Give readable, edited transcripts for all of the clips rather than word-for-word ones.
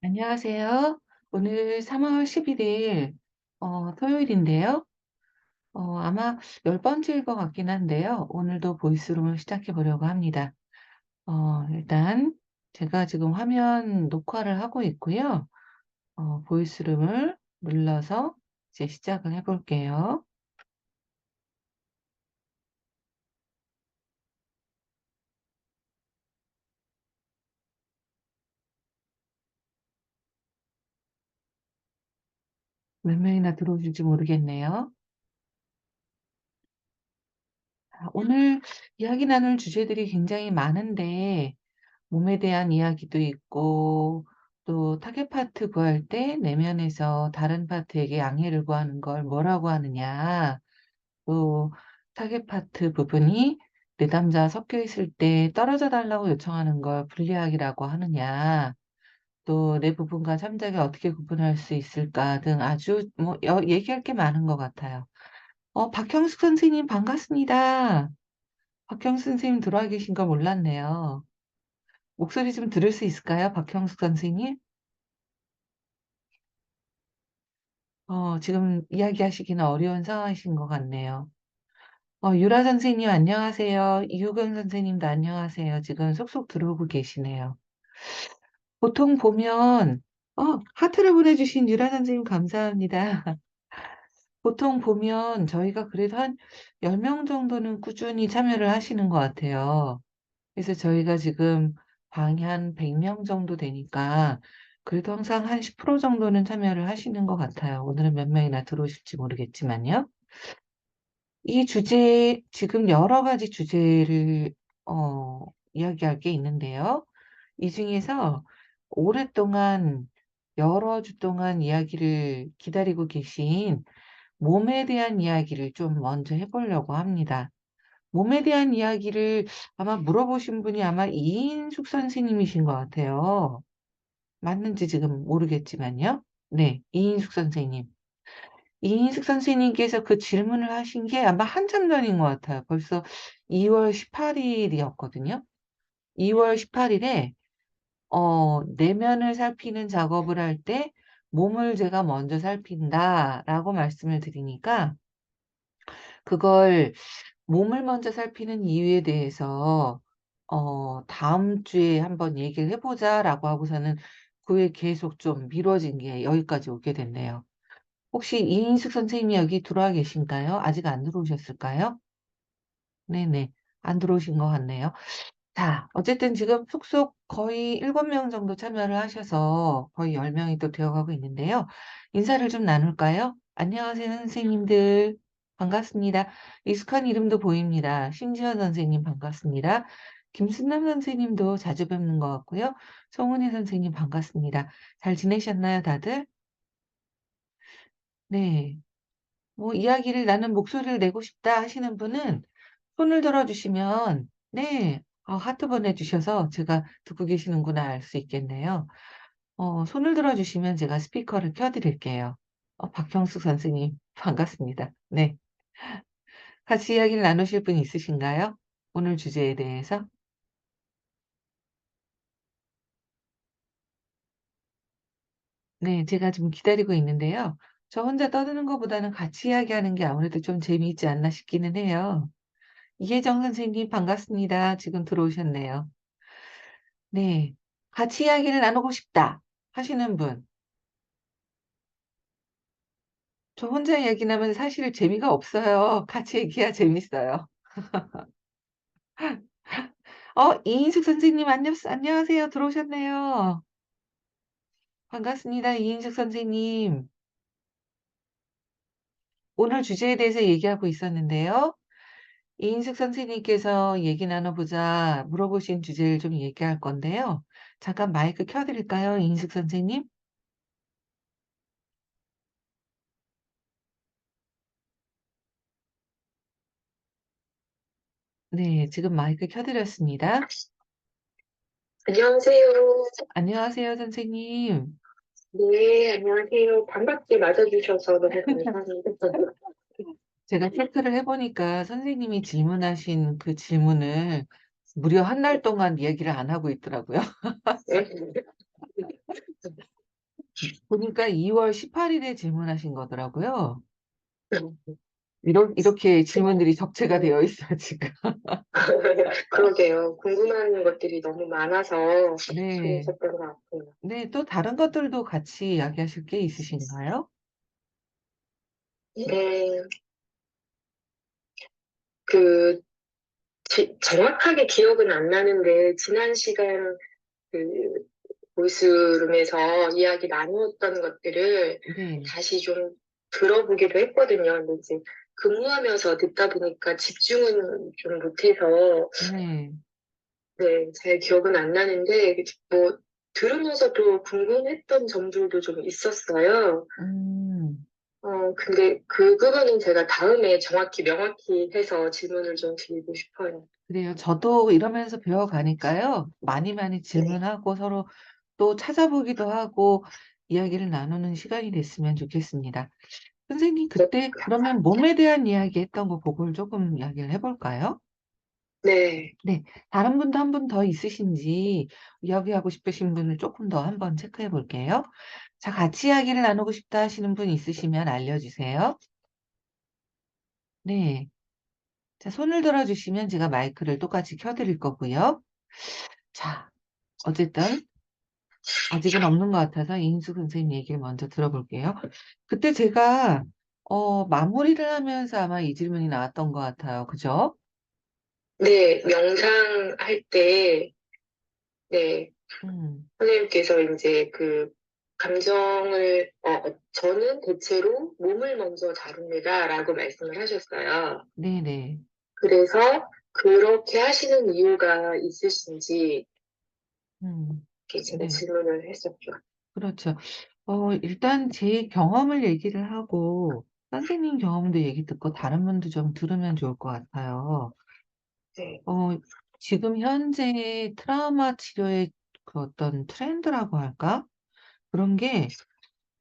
안녕하세요. 오늘 3월 11일 토요일인데요. 아마 열 번째일 것 같긴 한데요. 오늘도 보이스룸을 시작해 보려고 합니다. 일단 제가 지금 화면 녹화를 하고 있고요. 보이스룸을 눌러서 이제 시작을 해 볼게요. 몇 명이나 들어오실지 모르겠네요. 오늘 이야기 나눌 주제들이 굉장히 많은데 몸에 대한 이야기도 있고 또 타겟 파트 구할 때 내면에서 다른 파트에게 양해를 구하는 걸 뭐라고 하느냐, 또 타겟 파트 부분이 내담자 섞여 있을 때 떨어져 달라고 요청하는 걸 분리하기라고 하느냐, 또 내 부분과 참작이 어떻게 구분할 수 있을까 등 아주 얘기할 게 많은 것 같아요. 박형숙 선생님 반갑습니다. 박형숙 선생님 들어와 계신 걸 몰랐네요. 목소리 좀 들을 수 있을까요? 박형숙 선생님? 지금 이야기하시기는 어려운 상황이신 것 같네요. 유라 선생님 안녕하세요. 이유경 선생님도 안녕하세요. 지금 속속 들어오고 계시네요. 보통 보면 하트를 보내주신 유라 선생님 감사합니다. 보통 보면 저희가 그래도 한 10명 정도는 꾸준히 참여를 하시는 것 같아요. 그래서 저희가 지금 방이 한 100명 정도 되니까 그래도 항상 한 10% 정도는 참여를 하시는 것 같아요. 오늘은 몇 명이나 들어오실지 모르겠지만요. 이 주제, 지금 여러 가지 주제를 이야기할 게 있는데요. 이 중에서 오랫동안 여러 주 동안 이야기를 기다리고 계신 몸에 대한 이야기를 좀 먼저 해보려고 합니다. 몸에 대한 이야기를 아마 물어보신 분이 아마 이인숙 선생님이신 것 같아요. 맞는지 지금 모르겠지만요. 네, 이인숙 선생님. 이인숙 선생님께서 그 질문을 하신 게 아마 한참 전인 것 같아요. 벌써 2월 18일이었거든요. 2월 18일에 내면을 살피는 작업을 할 때 몸을 제가 먼저 살핀다라고 말씀을 드리니까 그걸 몸을 먼저 살피는 이유에 대해서 다음 주에 한번 얘기를 해 보자라고 하고서는 그 후에 계속 좀 미뤄진 게 여기까지 오게 됐네요. 혹시 이인숙 선생님이 여기 들어와 계신가요? 아직 안 들어오셨을까요? 네네. 안 들어오신 것 같네요. 자, 어쨌든 지금 속속 거의 7명 정도 참여를 하셔서 거의 10명이 또 되어가고 있는데요. 인사를 좀 나눌까요? 안녕하세요, 선생님들. 반갑습니다. 익숙한 이름도 보입니다. 신지현 선생님 반갑습니다. 김순남 선생님도 자주 뵙는 것 같고요. 송은혜 선생님 반갑습니다. 잘 지내셨나요, 다들? 네. 뭐 이야기를 나눈 목소리를 내고 싶다 하시는 분은 손을 들어주시면 네. 하트 보내주셔서 제가 듣고 계시는구나 알 수 있겠네요. 손을 들어주시면 제가 스피커를 켜드릴게요. 박형숙 선생님 반갑습니다. 네. 같이 이야기를 나누실 분 있으신가요? 오늘 주제에 대해서? 네. 제가 지금 기다리고 있는데요. 저 혼자 떠드는 것보다는 같이 이야기하는 게 아무래도 좀 재미있지 않나 싶기는 해요. 이혜정 선생님 반갑습니다. 지금 들어오셨네요. 네. 같이 이야기를 나누고 싶다 하시는 분. 저 혼자 이야기 나면 사실 재미가 없어요. 같이 얘기해야 재밌어요. 이인숙 선생님 안녕하세요. 들어오셨네요. 반갑습니다. 이인숙 선생님. 오늘 주제에 대해서 얘기하고 있었는데요. 이인숙 선생님께서 얘기 나눠보자 물어보신 주제를 좀 얘기할 건데요. 잠깐 마이크 켜드릴까요? 이인숙 선생님? 네. 지금 마이크 켜드렸습니다. 안녕하세요. 안녕하세요, 선생님. 네, 안녕하세요. 반갑게 맞아주셔서 너무 감사합니다. 제가 체크를 해 보니까 선생님이 질문하신 그 질문을 무려 한 달 동안 이야기를 안 하고 있더라고요. 보니까 2월 18일에 질문하신 거더라고요. 이렇게 질문들이 적재가 되어 있어요, 지금. 그러게요. 궁금한 것들이 너무 많아서 네. 그러셨던 것 같아요. 네, 또 다른 것들도 같이 이야기하실 게 있으신가요? 네, 그, 정확하게 기억은 안 나는데, 지난 시간 그, 보이스룸에서 이야기 나누었던 것들을 네, 다시 좀 들어보기도 했거든요. 근데 이제 근무하면서 듣다 보니까 집중은 좀 못해서, 네. 네, 잘 기억은 안 나는데, 뭐, 들으면서도 궁금했던 점들도 좀 있었어요. 음, 근데 그거는 제가 다음에 정확히 명확히 해서 질문을 좀 드리고 싶어요. 그래요. 저도 이러면서 배워가니까요. 많이 많이 네. 질문하고 서로 또 찾아보기도 하고 이야기를 나누는 시간이 됐으면 좋겠습니다. 선생님, 그때 그러면 몸에 대한 이야기 했던 거 그걸 조금 이야기를 해볼까요? 네. 네. 다른 분도 한 분 더 있으신지 이야기하고 싶으신 분을 조금 더 한번 체크해 볼게요. 자, 같이 이야기를 나누고 싶다 하시는 분 있으시면 알려주세요. 네. 자, 손을 들어주시면 제가 마이크를 똑같이 켜드릴 거고요. 자, 어쨌든 아직은 없는 것 같아서 이인수 선생님 얘기를 먼저 들어볼게요. 그때 제가 마무리를 하면서 아마 이 질문이 나왔던 것 같아요. 그죠? 네, 명상할 때, 네, 음, 선생님께서 이제 그 감정을, 저는 대체로 몸을 먼저 다룹니다라고 말씀을 하셨어요. 네네. 그래서 그렇게 하시는 이유가 있으신지, 이렇게 제가 네. 질문을 했었죠. 그렇죠. 일단 제 경험을 얘기를 하고 선생님 경험도 얘기 듣고 다른 분도 좀 들으면 좋을 것 같아요. 네, 어, 지금 현재 트라우마 치료의 그 어떤 트렌드라고 할까? 그런 게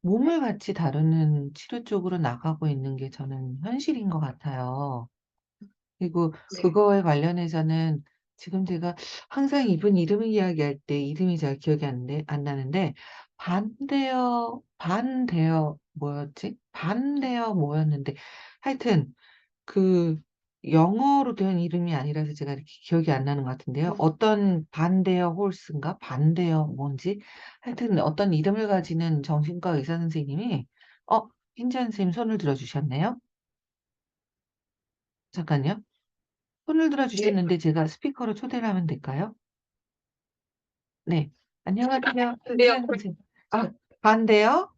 몸을 같이 다루는 치료 쪽으로 나가고 있는 게 저는 현실인 것 같아요. 그리고 네, 그거에 관련해서는 지금 제가 항상 이분 이름을 이야기할 때 이름이 잘 기억이 안 나는데, 반대여 뭐였지? 반대여 뭐였는데, 하여튼 그 영어로 된 이름이 아니라서 제가 이렇게 기억이 안 나는 것 같은데요. 어떤 반데어 홀스인가? 반데어 뭔지? 하여튼 어떤 이름을 가지는 정신과 의사 선생님이, 흰지연 선생님 손을 들어주셨네요. 잠깐요. 손을 네, 들어주셨는데 제가 스피커로 초대를 하면 될까요? 네. 안녕하세요. 근데요, 흰지연 선생님. 아, 반데어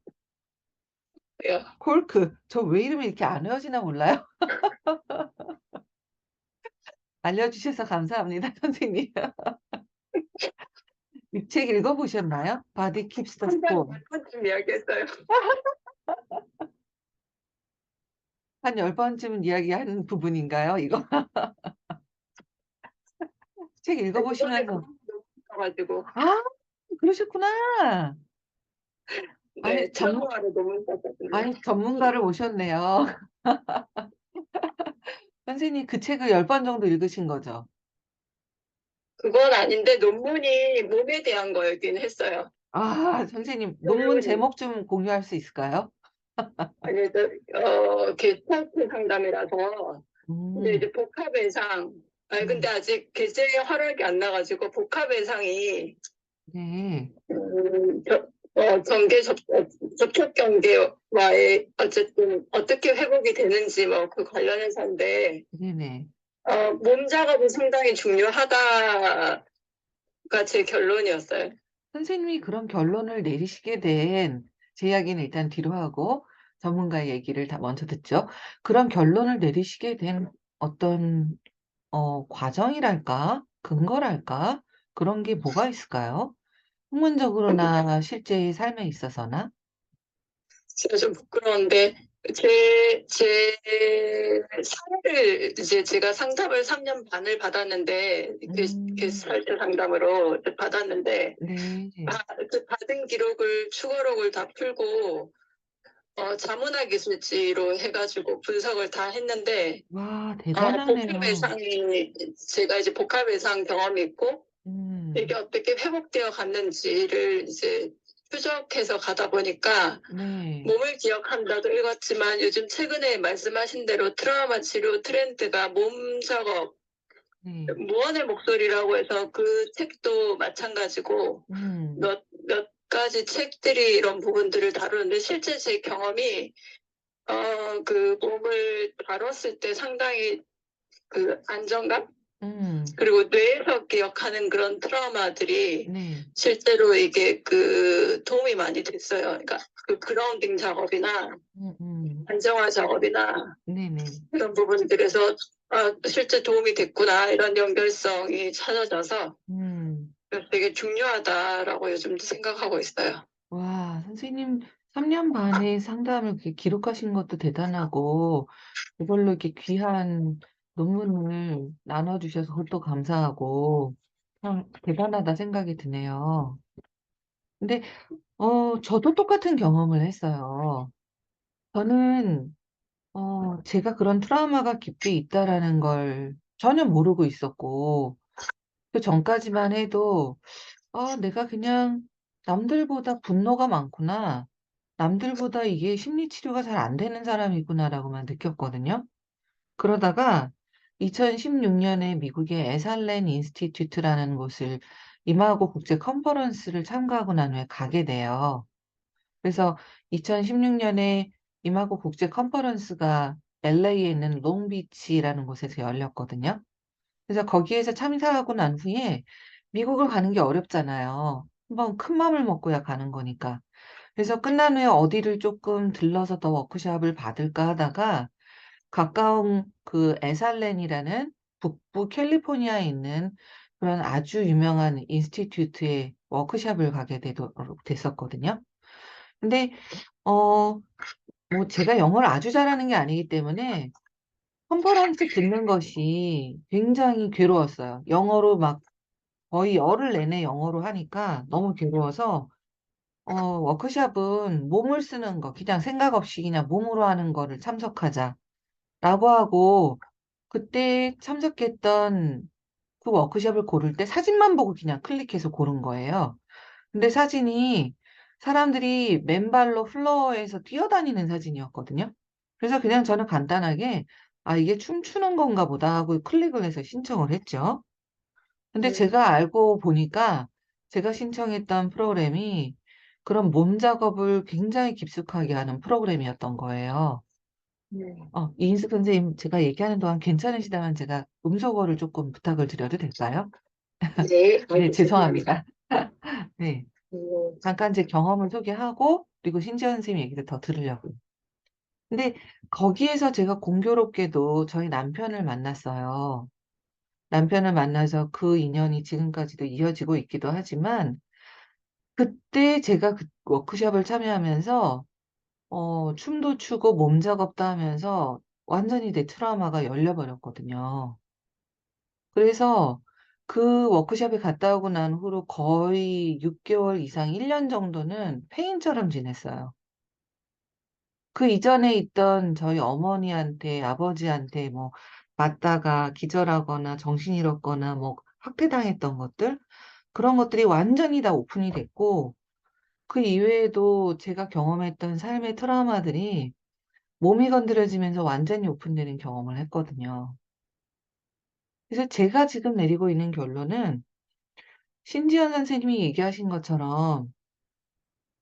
요 콜크. 저 왜 이름이 이렇게 안 외워지나 몰라요. 알려주셔서 감사합니다, 선생님. 이 책 읽어보셨나요? Body Keeps the 한 Score. 몇 번쯤 이야기했어요. 한 10번쯤 이야기하는 부분인가요, 이거? 책 이번에 읽어보시면서. 그분이 너무 있어가지고, 아, 그러셨구나. 아니, 네, 트라우마를 너무 있었거든요. 전문가를 모셨네요. 선생님, 그 책을 10번 정도 읽으신 거죠? 그건 아닌데 논문이 몸에 대한 거였긴 했어요. 아, 선생님, 논문 논문이. 제목 좀 공유할 수 있을까요? 아니, 게스탈트 상담이라서, 근데 음, 이제 복합 외상, 아니, 근데 음, 아직 결제의 허락이 안 나가지고 복합 외상이, 네, 경계 접촉 경계와의 어쨌든 어떻게 회복이 되는지 뭐 그 관련해서인데, 네네. 몸 작업이 상당히 중요하다가 제 결론이었어요. 선생님이 그런 결론을 내리시게 된, 제 이야기는 일단 뒤로 하고 전문가의 얘기를 다 먼저 듣죠. 그런 결론을 내리시게 된 어떤 과정이랄까? 근거랄까? 그런 게 뭐가 있을까요? 학문적으로나 실제 삶에 있어서나? 제가 좀 부끄러운데, 제 사례를 이제 제가 상담을 3년 반을 받았는데, 음, 게스탈트 상담으로 받았는데, 네. 그 받은 기록을, 추가록을 다 풀고, 자문화 기술지로 해가지고 분석을 다 했는데, 와, 복합 대단하네요. 외상이, 제가 이제 복합 외상 경험이 있고, 이게 음, 어떻게 회복되어 갔는지를 이제 추적해서 가다 보니까 네. 몸을 기억한다도 읽었지만 요즘 최근에 말씀하신 대로 트라우마 치료 트렌드가 몸 작업, 네. 무언의 목소리라고 해서 그 책도 마찬가지고 음. 몇 가지 책들이 이런 부분들을 다루는데 실제 제 경험이 그 몸을 다뤘을 때 상당히 그 안정감? 음. 그리고 뇌에서 기억하는 그런 트라우마들이 네. 실제로 이게 그 도움이 많이 됐어요. 그러니까 그 그라운딩 작업이나 음음. 안정화 작업이나 네네. 이런 부분들에서 '아 실제 도움이 됐구나.' 이런 연결성이 찾아져서 음. 되게 중요하다라고 요즘 생각하고 있어요. 와, 선생님 3년 반의 상담을 그렇게 기록하신 것도 대단하고 그걸로 이렇게 귀한 논문을 나눠 주셔서 그것도 감사하고 참 대단하다 생각이 드네요. 근데 저도 똑같은 경험을 했어요. 저는 제가 그런 트라우마가 깊이 있다라는 걸 전혀 모르고 있었고 그전까지만 해도 '내가 그냥 남들보다 분노가 많구나. 남들보다 이게 심리 치료가 잘 안 되는 사람이구나.'라고만 느꼈거든요. 그러다가 2016 년에 미국의 에살렌 인스티튜트라는 곳을 임하고 국제 컨퍼런스를 참가하고 난 후에 가게 돼요. 그래서 2016 년에 임하고 국제 컨퍼런스가 LA에 있는 롱비치라는 곳에서 열렸거든요. 그래서 거기에서 참사하고 난 후에 미국을 가는 게 어렵잖아요. 한번 큰 맘을 먹고야 가는 거니까. 그래서 끝난 후에 어디를 쪼끔 들러서 더 워크숍을 받을까 하다가 가까운 그 에살렌이라는 북부 캘리포니아에 있는 그런 아주 유명한 인스티튜트에 워크숍을 가게 되도록 됐었거든요. 근데 어 제가 영어를 아주 잘하는 게 아니기 때문에 컨퍼런스 듣는 것이 굉장히 괴로웠어요. 영어로 막 거의 열흘 내내 영어로 하니까 너무 괴로워서 "워크숍은 몸을 쓰는 거 그냥 생각 없이 그냥 몸으로 하는 거를 참석하자."라고 하고 그때 참석했던 그 워크숍을 고를 때 사진만 보고 그냥 클릭해서 고른 거예요. 근데 사진이 사람들이 맨발로 플로어에서 뛰어다니는 사진이었거든요. 그래서 그냥 저는 간단하게 '아 이게 춤추는 건가 보다.' 하고 클릭을 해서 신청을 했죠. 근데 네. 제가 알고 보니까 제가 신청했던 프로그램이 그런 몸 작업을 굉장히 깊숙하게 하는 프로그램이었던 거예요. 네. 이인숙 선생님 제가 얘기하는 동안 괜찮으시다면 제가 음소거를 쪼끔 부탁을 드려도 될까요? 네. 네, 아이고 죄송합니다. 죄송합니다. 네. 네. 잠깐 제 경험을 소개하고 그리고 신지연 선생님 얘기를 더 들으려고요. 근데 거기에서 제가 공교롭게도 저희 남편을 만났어요. 남편을 만나서 그 인연이 지금까지도 이어지고 있기도 하지만 그때 제가 그 워크숍을 참여하면서 춤도 추고 몸 작업도 하면서 완전히 내 트라우마가 열려 버렸거든요. 그래서 그 워크숍에 갔다 오고 난 후로 거의 6 개월 이상 1년 정도는 폐인처럼 지냈어요. 그 이전에 있던 저희 어머니한테 아버지한테 뭐 맞다가 기절하거나 정신 잃었거나 뭐 학대당했던 것들 그런 것들이 완전히 다 오픈이 됐고 그 이외에도 제가 경험했던 삶의 트라우마들이 몸이 건드려지면서 완전히 오픈되는 경험을 했거든요. 그래서 제가 지금 내리고 있는 결론은 신지연 선생님이 얘기하신 것처럼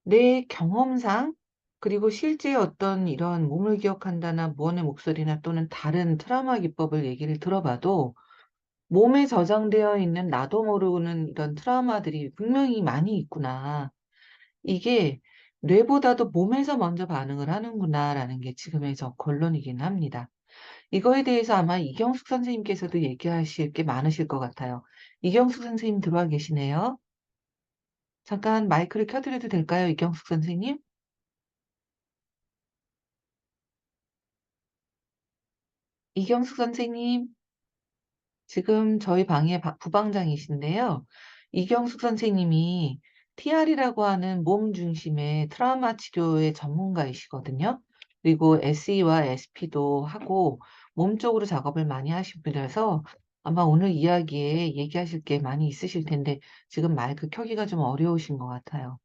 내 경험상 그리고 실제 어떤 이런 몸을 기억한다나 무언의 목소리나 또는 다른 트라우마 기법을 얘기를 들어봐도 몸에 저장되어 있는 나도 모르는 이런 트라우마들이 분명히 많이 있구나. 이게 '뇌보다도 몸에서 먼저 반응을 하는구나.'라는 게 지금의 저 결론이긴 합니다. 이거에 대해서 아마 이경숙 선생님께서도 얘기하실 게 많으실 것 같아요. 이경숙 선생님 들어와 계시네요. 잠깐 마이크를 켜 드려도 될까요, 이경숙 선생님? 이경숙 선생님, 지금 저희 방의 부방장이신데요. 이경숙 선생님이 TR이라고 하는 몸 중심의 트라우마 치료의 전문가이시거든요. 그리고 SE와 SP도 하고 몸 쪽으로 작업을 많이 하신 분이라서 아마 오늘 이야기에 얘기하실 게 많이 있으실 텐데 지금 마이크 켜기가 좀 어려우신 것 같아요.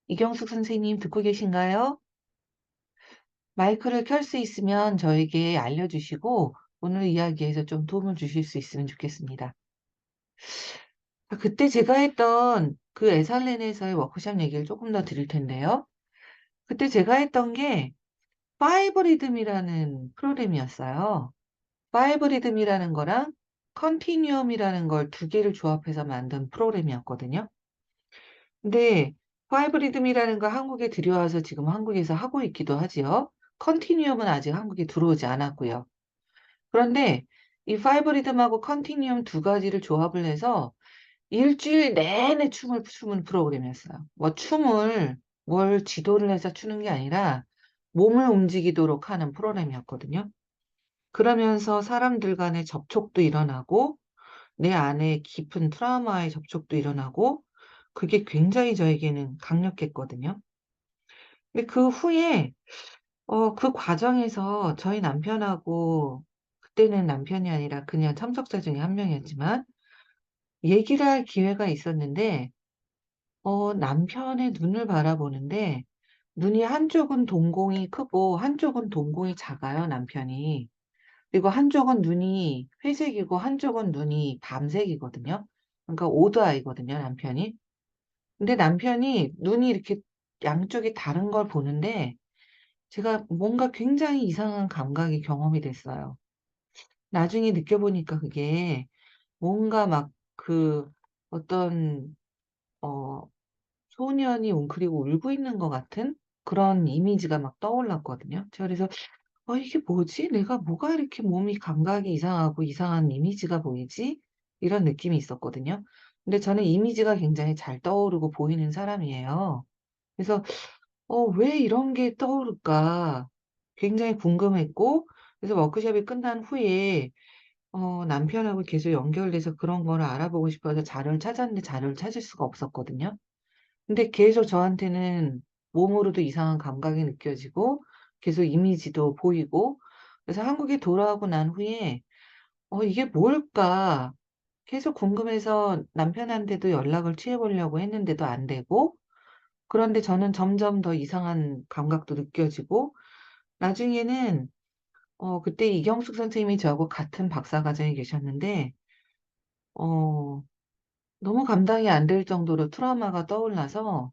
이경숙 선생님 듣고 계신가요? 마이크를 켤 수 있으면 저에게 알려주시고 오늘 이야기에서 좀 도움을 주실 수 있으면 좋겠습니다. 그때 제가 했던 그 에살렌에서의 워크숍 얘기를 조금 더 드릴 텐데요. 그때 제가 했던 게 파이브 리듬이라는 프로그램이었어요. 파이브 리듬이라는 거랑 컨티뉴엄이라는 걸 두 개를 조합해서 만든 프로그램이었거든요. 근데 파이브 리듬이라는 거 한국에 들여와서 지금 한국에서 하고 있기도 하지요. 컨티뉴엄은 아직 한국에 들어오지 않았고요. 그런데 이 파이브 리듬하고 컨티뉴엄 두 가지를 조합을 해서 일주일 내내 춤을 추는 프로그램이었어요. 뭐 춤을 뭘 지도를 해서 추는 게 아니라 몸을 움직이도록 하는 프로그램이었거든요. 그러면서 사람들 간의 접촉도 일어나고 내 안에 깊은 트라우마의 접촉도 일어나고 그게 굉장히 저에게는 강력했거든요. 근데 그 후에 그 과정에서 저희 남편하고 그때는 남편이 아니라 그냥 참석자 중에 한 명이었지만 얘기를 할 기회가 있었는데 남편의 눈을 바라보는데 눈이 한쪽은 동공이 크고 한쪽은 동공이 작아요, 남편이. 그리고 한쪽은 눈이 회색이고 한쪽은 눈이 밤색이거든요. 그러니까 오드 아이거든요, 남편이. 근데 남편이 눈이 이렇게 양쪽이 다른 걸 보는데 제가 뭔가 굉장히 이상한 감각이 경험이 됐어요. 나중에 느껴보니까 그게 뭔가 막 그 어떤 어 소년이 웅크리고 울고 있는 것 같은 그런 이미지가 막 떠올랐거든요. 제가 그래서 이게 뭐지? 내가 뭐가 이렇게 몸이 감각이 이상하고 이상한 이미지가 보이지? 이런 느낌이 있었거든요. 근데 저는 이미지가 굉장히 잘 떠오르고 보이는 사람이에요. 그래서 왜 이런 게 떠오를까? 굉장히 궁금했고 그래서 워크숍이 끝난 후에 남편하고 계속 연결돼서 그런 거를 알아보고 싶어서 자료를 찾았는데 자료를 찾을 수가 없었거든요. 근데 계속 저한테는 몸으로도 이상한 감각이 느껴지고 계속 이미지도 보이고 그래서 한국에 돌아오고 난 후에 '이게 뭘까?' 계속 궁금해서 남편한테도 연락을 취해 보려고 했는데도 안 되고 그런데 저는 점점 더 이상한 감각도 느껴지고 나중에는 그때 이경숙 선생님이 저하고 같은 박사과정에 계셨는데 어 너무 감당이 안 될 정도로 트라우마가 떠올라서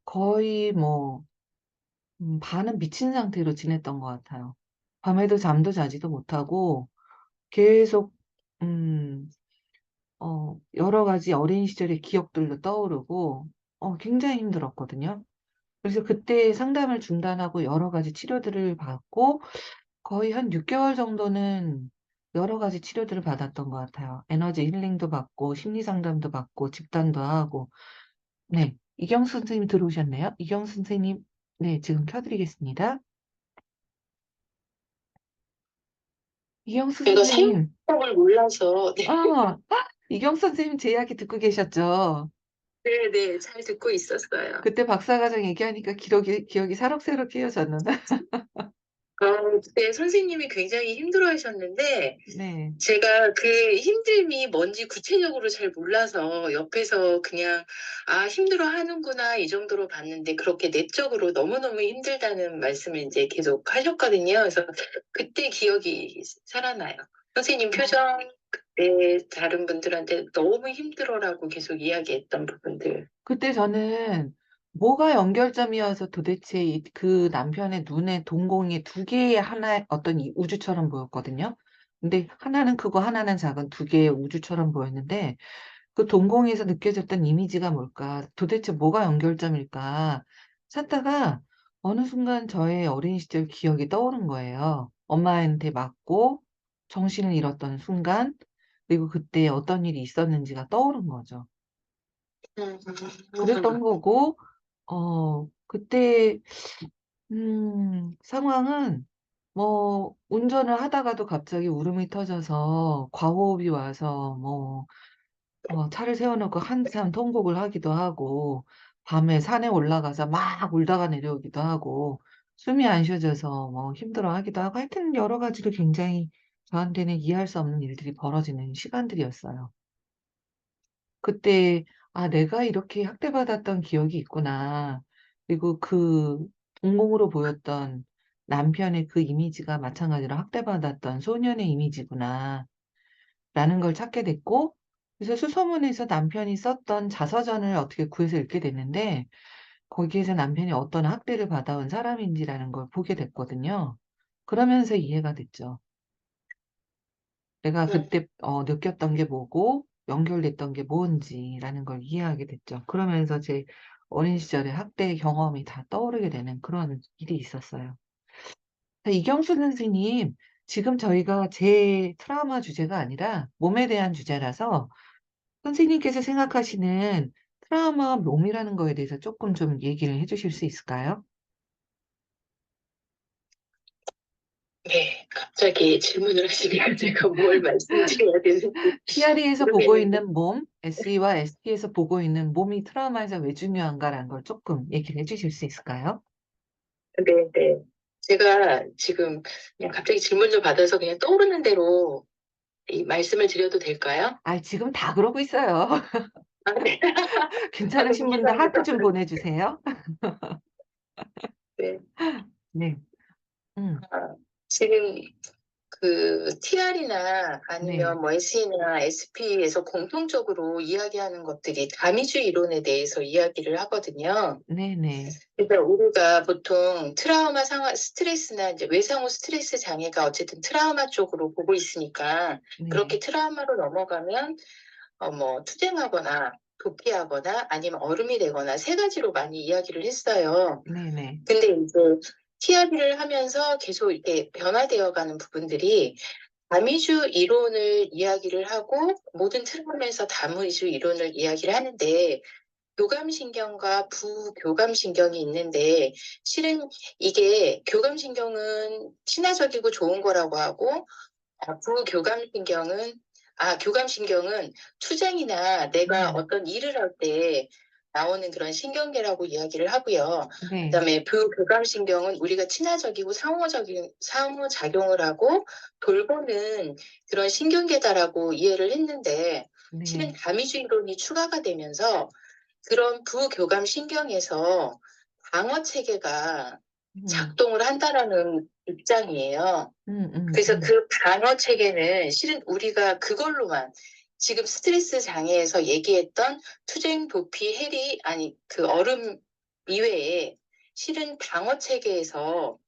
거의 뭐 반은 미친 상태로 지냈던 것 같아요. 밤에도 잠도 자지도 못하고 계속 음 여러 가지 어린 시절의 기억들도 떠오르고 굉장히 힘들었거든요. 그래서 그때 상담을 중단하고 여러 가지 치료들을 받고 거의 한 6 개월 정도는 여러 가지 치료들을 받았던 것 같아요. 에너지 힐링도 받고 심리 상담도 받고 집단도 하고. 네. 이경수 선생님 들어오셨네요. 이경수 선생님 네 지금 켜 드리겠습니다. 이경수 제가 선생님. 사용법을 몰라서 네. 아. 이경수 선생님 제 이야기 듣고 계셨죠? 네네. 잘 듣고 있었어요. 그때 박사과정 얘기하니까 기억이 새록새록 헤어졌는데. 그때 선생님이 굉장히 힘들어하셨는데 네. 제가 그 힘듦이 뭔지 구체적으로 잘 몰라서 옆에서 그냥 '아 힘들어하는구나.' 이 정도로 봤는데 그렇게 내적으로 너무너무 힘들다는 말씀을 인제 계속 하셨거든요. 그래서 그때 기억이 살아나요. 선생님 표정 그때 다른 분들한테 "너무 힘들어."라고 계속 이야기했던 부분들. 그때 저는 뭐가 연결점이어서 도대체 그 남편의 눈에 동공이 두 개의 하나의 어떤 이 우주처럼 보였거든요. 근데 하나는 크고 하나는 작은 두 개의 우주처럼 보였는데 그 동공에서 느껴졌던 이미지가 뭘까? 도대체 뭐가 연결점일까? 찾다가 어느 순간 저의 어린 시절 기억이 떠오른 거예요. 엄마한테 맞고 정신을 잃었던 순간 그리고 그때 어떤 일이 있었는지가 떠오른 거죠. 그랬던 거고 그때 상황은 뭐 운전을 하다가도 갑자기 울음이 터져서 과호흡이 와서 뭐 차를 세워 놓고 한참 통곡을 하기도 하고 밤에 산에 올라가서 막 울다가 내려오기도 하고 숨이 안 쉬어져서 뭐 힘들어하기도 하고 하여튼 여러 가지로 굉장히 저한테는 이해할 수 없는 일들이 벌어지는 시간들이었어요. 그때 '아 내가 이렇게 학대받았던 기억이 있구나.' 그리고 그 동공으로 보였던 남편의 그 이미지가 마찬가지로 '학대받았던 소년의 이미지구나.'라는 걸 찾게 됐고, 그래서 수소문에서 남편이 썼던 자서전을 어떻게 구해서 읽게 됐는데, 거기에서 남편이 어떤 학대를 받아온 사람인지라는 걸 보게 됐거든요. 그러면서 이해가 됐죠. 내가 네. 그때 느꼈던 게 뭐고 연결됐던 게 뭔지라는 걸 이해하게 됐죠. 그러면서 제 어린 시절의 학대 경험이 다 떠오르게 되는 그런 일이 있었어요. 이경수 선생님, 지금 저희가 제 트라우마 주제가 아니라 몸에 대한 주제라서 선생님께서 생각하시는 트라우마가 몸이라는 거에 대해서 쪼끔 좀 얘기를 해 주실 수 있을까요? 네. 갑자기 질문을 하시니까 제가 뭘 말씀드려야 되는지 TRE에서 보고 모르겠는데. 있는 몸, SE와 ST에서 보고 있는 몸이 트라우마에서 왜 중요한가라는 걸 쪼끔 얘기를 해 주실 수 있을까요? 네네. 제가 지금 그냥 갑자기 질문을 받아서 그냥 떠오르는 대로 이 말씀을 드려도 될까요? 지금 다 그러고 있어요. 아 네. 아 괜찮으신 너무 분들 하트 감사합니다. 좀 보내 주세요. 네. 네. 음. 아 지금 그 TR이나 네. 아니면 뭐 SE나 SP에서 공통적으로 이야기하는 것들이 다미주의 이론에 대해서 이야기를 하거든요. 네네. 그래서 우리가 보통 트라우마 상황 스트레스나 이제 외상후 스트레스 장애가 어쨌든 트라우마 쪽으로 보고 있으니까 그렇게 네. 트라우마로 넘어가면 뭐 투쟁하거나 도피하거나 아니면 얼음이 되거나 세 가지로 많이 이야기를 했어요. 네네. 근데 이제 TR을 하면서 계속 이렇게 변화되어 가는 부분들이 다미주 이론을 이야기를 하고 모든 트라우마에서 다미주 이론을 이야기를 하는데 교감신경과 부교감신경이 있는데 실은 이게 교감신경은 친화적이고 좋은 거라고 하고 부교감신경은 교감신경은 투쟁이나 내가 네. 어떤 일을 할 때 나오는 그런 신경계라고 이야기를 하고요. 네. 그다음에 부교감신경은 우리가 친화적이고 상호작용을 하고 돌보는 그런 신경계다라고 이해를 했는데 실은 네. 다미주 이론이 추가가 되면서 그런 부교감신경에서 방어 체계가 음. 작동을 한다라는 입장이에요. 그래서 그 방어 체계는 실은 우리가 그걸로만 지금 스트레스 장애에서 얘기했던 투쟁, 도피, 해리 아니 그 얼음 이외에 실은 방어 체계에서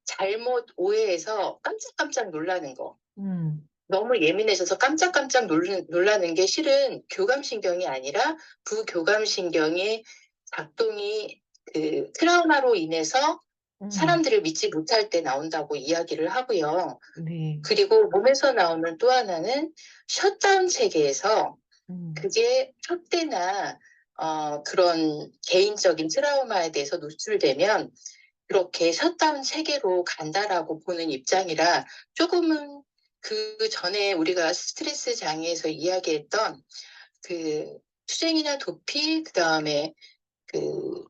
잘못 오해해서 깜짝깜짝 놀라는 거. 음. 너무 예민해져서 깜짝깜짝 놀라는 게 실은 교감신경이 아니라 부교감신경의 작동이 그 트라우마로 인해서 음. 사람들을 믿지 못할 때 나온다고 이야기를 하고요. 네. 그리고 몸에서 나오는 또 하나는 셧다운 체계에서 음. 그게 척대나 그런 개인적인 트라우마에 대해서 노출되면 그렇게 셧다운 체계로 간다라고 보는 입장이라 조금은 그전에 우리가 스트레스 장애에서 이야기했던 그 투쟁이나 도피 그다음에 그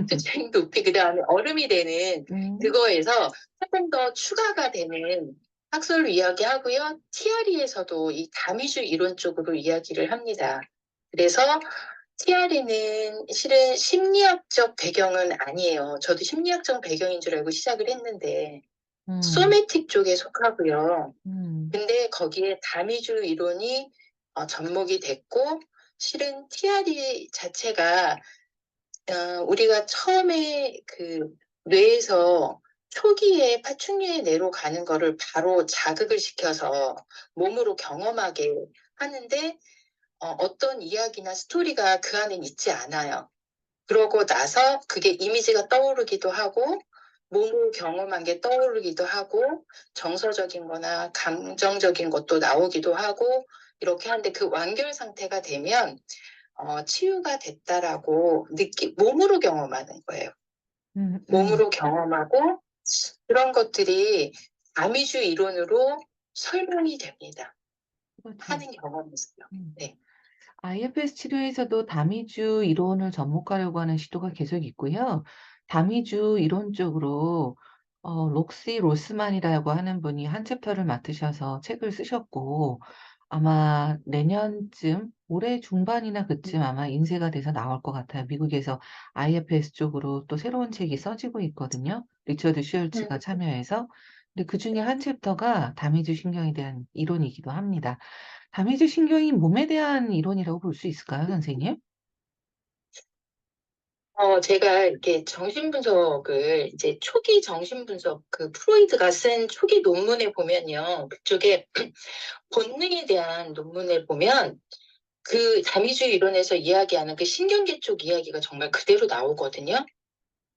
투쟁, 도피 그다음에 얼음이 되는 음. 그거에서 조금 더 추가가 되는 학설로 이야기하고요. TRE에서도 이 다미주 이론 쪽으로 이야기를 합니다. 그래서 TRE는 실은 심리학적 배경은 아니에요. 저도 심리학적 배경인 줄 알고 시작을 했는데 음. 소매틱 쪽에 속하고요. 음. 근데 거기에 다미주 이론이 접목이 됐고 실은 TRE 자체가 우리가 처음에 그 뇌에서 초기에 파충류의 뇌로 가는 거를 바로 자극을 시켜서 몸으로 경험하게 하는데 어떤 이야기나 스토리가 그 안엔 있지 않아요. 그러고 나서 그게 이미지가 떠오르기도 하고 몸으로 경험한 게 떠오르기도 하고 정서적인 거나 감정적인 것도 나오기도 하고 이렇게 하는데 그 완결 상태가 되면 치유가 됐다라고 몸으로 경험하는 거예요. 음음. 몸으로 경험하고 그런 것들이 아미주 이론으로 설명이 됩니다. 그렇죠. 하는 경험이 있어요. 음. 네. IFS 치료에서도 다미주 이론을 접목하려고 하는 시도가 계속 있고요. 다미주 이론 쪽으로 록시 로스만이라고 하는 분이 한 챕터를 맡으셔서 책을 쓰셨고, 아마 내년쯤 올해 중반이나 그쯤 아마 인쇄가 돼서 나올 것 같아요. 미국에서 IFS 쪽으로 또 새로운 책이 써지고 있거든요. 리처드 음. 슈얼츠가 참여해서. 근데 그중에 한 챕터가 다미주 신경에 대한 이론이기도 합니다. 다미주 신경이 몸에 대한 이론이라고 볼 수 있을까요, 선생님? 제가 이렇게 정신분석을 이제 초기 정신분석 그 프로이드가 쓴 초기 논문에 보면요. 그쪽에 본능에 대한 논문을 보면 그 다미주의 이론에서 이야기하는 그 신경계 쪽 이야기가 정말 그대로 나오거든요.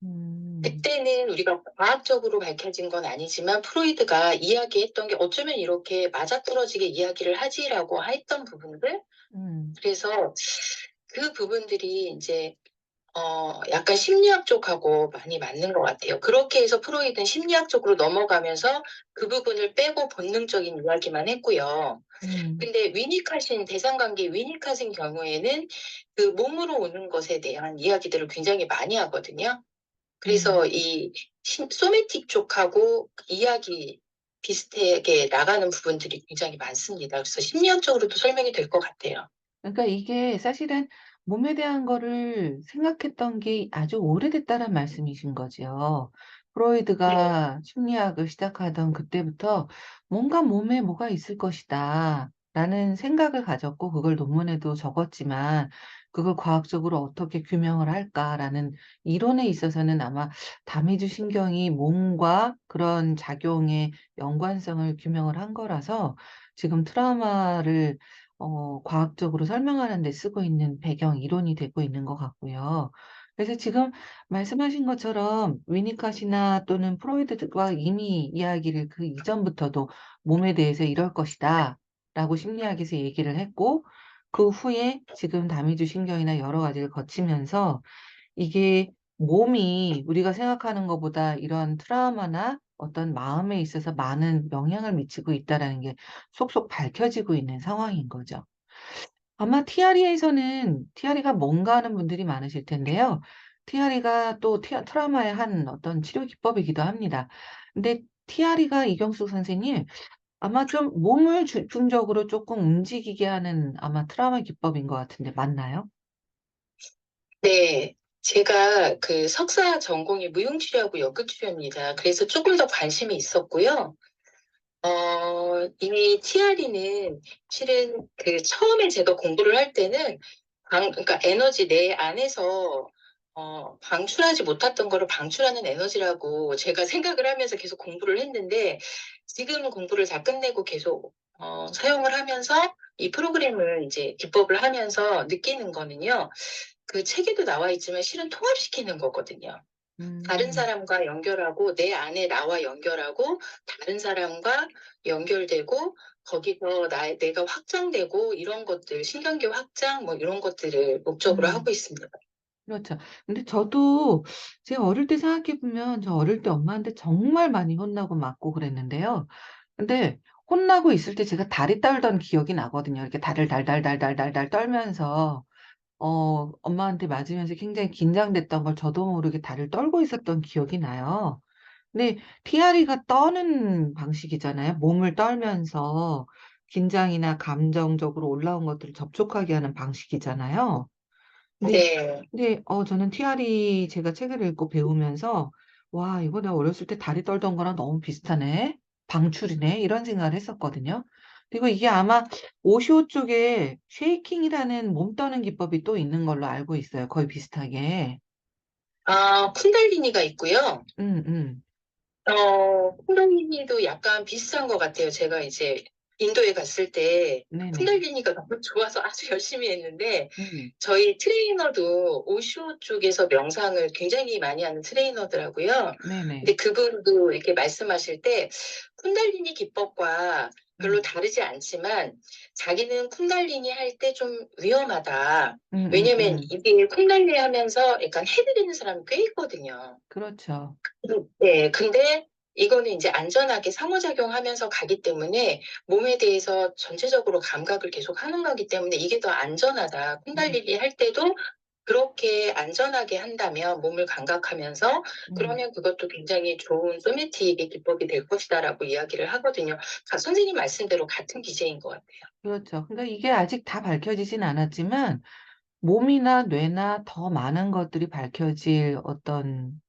음. 그때는 우리가 과학적으로 밝혀진 건 아니지만 프로이드가 이야기했던 게 어쩌면 이렇게 맞아떨어지게 이야기를 하지라고 했던 부분들. 음. 그래서 그 부분들이 이제 약간 심리학 쪽하고 많이 맞는 것 같아요. 그렇게 해서 프로이드는 심리학 쪽으로 넘어가면서 그 부분을 빼고 본능적인 이야기만 했고요. 음. 근데 위니카신, 대상관계 위니카신 경우에는 그 몸으로 오는 것에 대한 이야기들을 굉장히 많이 하거든요. 음. 그래서 이 소매틱 쪽하고 이야기 비슷하게 나가는 부분들이 굉장히 많습니다. 그래서 심리학적으로도 설명이 될 것 같아요. 그러니까 이게 사실은 몸에 대한 거를 생각했던 게 아주 오래됐다는 말씀이신 거죠. 네. 프로이드가 심리학을 시작하던 그때부터 '뭔가 몸에 뭐가 있을 것이다.'라는 생각을 가졌고 그걸 논문에도 적었지만 '그걸 과학적으로 어떻게 규명을 할까.'라는 이론에 있어서는 아마 다미주 신경이 몸과 그런 작용의 연관성을 규명을 한 거라서 지금 트라우마를 과학적으로 설명하는 데 쓰고 있는 배경 이론이 되고 있는 것 같고요. 그래서 지금 말씀하신 것처럼 위니캇이나 또는 프로이드가 이미 이야기를 그 이전부터도 "몸에 대해서 이럴 것이다."라고 심리학에서 얘기를 했고 그 후에 지금 다미주 신경이나 여러 가지를 거치면서 이게 몸이 우리가 생각하는 것보다 이런 트라우마나 어떤 마음에 있어서 많은 영향을 미치고 있다라는 게 속속 밝혀지고 있는 상황인 거죠. 아마 TRE에서는 TRE가 뭔가 하는 분들이 많으실 텐데요. TRE가 또 트라우마의 한 어떤 치료 기법이기도 합니다. 근데 TRE가 이경숙 선생님 아마 좀 몸을 중적으로 쪼끔 움직이게 하는 아마 트라우마 기법인 것 같은데 맞나요? 네. 제가 그 석사 전공이 무용치료하고 연극치료입니다. 그래서 조금 더 관심이 있었고요. 이 TRE는 실은 그 처음에 제가 공부를 할 때는 그러니까 에너지 내 안에서 방출하지 못했던 거를 방출하는 에너지라고 제가 생각을 하면서 계속 공부를 했는데 지금 공부를 다 끝내고 계속 사용을 하면서 이 프로그램을 이제 기법을 하면서 느끼는 거는요. 그 책에도 나와 있지만 실은 통합시키는 거거든요. 다른 음. 사람과 연결하고 내 안에 나와 연결하고 다른 사람과 연결되고 거기서 내가 확장되고 이런 것들 신경계 확장 뭐 이런 것들을 목적으로 하고 음. 있습니다. 그렇죠. 근데 저도 제가 어릴 때 생각해 보면 저 어릴 때 엄마한테 정말 많이 혼나고 맞고 그랬는데요. 근데 혼나고 있을 때 제가 다리 떨던 기억이 나거든요. 이렇게 다리를 달달달달달달 떨면서 엄마한테 맞으면서 굉장히 긴장됐던 걸 저도 모르게 다리를 떨고 있었던 기억이 나요. 근데 TRE가 떠는 방식이잖아요. 몸을 떨면서 긴장이나 감정적으로 올라온 것들을 접촉하게 하는 방식이잖아요. 근데 네. 저는 TRE 제가 책을 읽고 배우면서 '와 이거 내가 어렸을 때 다리 떨던 거랑 너무 비슷하네. 방출이네.' 이런 생각을 했었거든요. 그리고 이게 아마 오쇼 쪽에 쉐이킹이라는 몸 떠는 기법이 또 있는 걸로 알고 있어요, 거의 비슷하게. 쿤달리니가 있고요. 음음. 쿤달리니도 약간 비슷한 것 같아요. 제가 이제 인도에 갔을 때 네네. 쿤달리니가 너무 좋아서 아주 열심히 했는데 음. 저희 트레이너도 오쇼 쪽에서 명상을 굉장히 많이 하는 트레이너더라고요. 네네. 근데 그분도 이렇게 말씀하실 때 쿤달리니 기법과 별로 음. 다르지 않지만 자기는 쿤달리니 할 때 좀 위험하다. 왜냐면 음음음. 이게 쿤달리니 하면서 약간 해드리는 사람이 꽤 있거든요. 그렇죠. 네. 근데 이거는 인제 안전하게 상호작용하면서 가기 때문에 몸에 대해서 전체적으로 감각을 계속 하는 거기 때문에 이게 더 안전하다. 음. 쿤달리니 할 때도 그렇게 안전하게 한다면 몸을 감각하면서 음. 그러면 그것도 굉장히 좋은 소매티익의 기법이 될 것이다라고 이야기를 하거든요. 선생님 말씀대로 같은 기제인 것 같아요. 그렇죠. 그러니까 이게 아직 다 밝혀지진 않았지만 몸이나 뇌나 더 많은 것들이 밝혀질 어떤